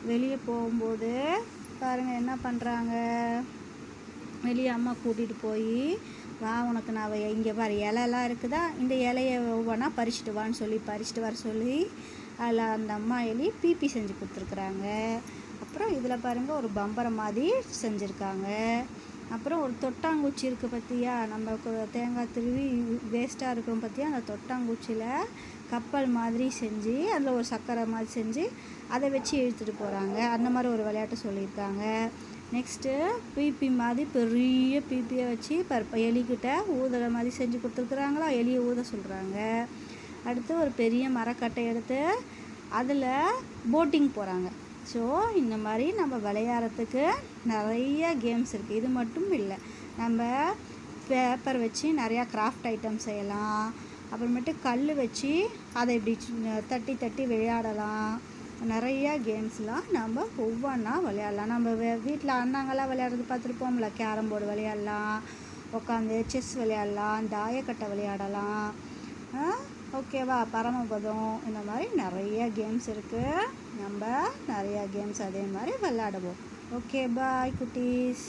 வெளியே போகும்போது பாருங்கள் என்ன பண்ணுறாங்க. வெளியே அம்மா கூட்டிகிட்டு போய் வா உனக்கு நான் இங்கே பாரு இலையெல்லாம் இருக்குதா, இந்த இலையை ஒவ்வொன்றா பறிச்சுட்டு வான்னு சொல்லி பறிச்சுட்டு வர சொல்லி அதில் அந்த அம்மா எலி பீப்பி செஞ்சு கொடுத்துருக்குறாங்க. அப்புறம் இதில் பாருங்கள் ஒரு பம்பரம் மாதிரி செஞ்சுருக்காங்க. அப்புறம் ஒரு தொட்டாங்குச்சி இருக்குது பார்த்தியா, நம்ம தேங்காய் திருவி வேஸ்ட்டாக இருக்கும் பார்த்தியா, அந்த தொட்டாங்குச்சியில் கப்பல் மாதிரி செஞ்சு அதில் ஒரு சக்கரை மாதிரி செஞ்சு அதை வச்சு இழுத்துட்டு போகிறாங்க. அந்த மாதிரி ஒரு விளையாட்டு சொல்லியிருக்காங்க. நெக்ஸ்ட்டு பீப்பி மாதிரி பெரிய பீப்பியை வச்சு எலிக்கிட்ட ஊதுற மாதிரி செஞ்சு கொடுத்துருக்குறாங்களா, எலியை ஊத சொல்கிறாங்க. அடுத்து ஒரு பெரிய மரக்கட்டை எடுத்து அதில் போட்டிங் போகிறாங்க. ஸோ இந்த மாதிரி நம்ம விளையாடுறதுக்கு நிறைய கேம்ஸ் இருக்குது. இது மட்டும் இல்லை, நம்ம பேப்பர் வச்சு நிறையா கிராஃப்ட் ஐட்டம் செய்யலாம். அப்புறமேட்டு கல் வச்சு அதை இப்படி தட்டி தட்டி விளையாடலாம். நிறையா கேம்ஸ்லாம் நம்ம ஒவ்வொன்றா விளையாடலாம். நம்ம வீட்டில் அண்ணாங்கெல்லாம் விளையாடுறது பார்த்துருப்போம்ல, கேரம் போர்டு விளையாடலாம், உட்காந்து செஸ் விளையாடலாம், தாயக்கட்டை விளையாடலாம். ஓகேவா, பரமபதம், இந்த மாதிரி நிறைய கேம்ஸ் இருக்குது. நம்ம நிறையா கேம்ஸ் அதே மாதிரி விளையாடுவோம். ஓகே, பாய் குட்டீஸ்.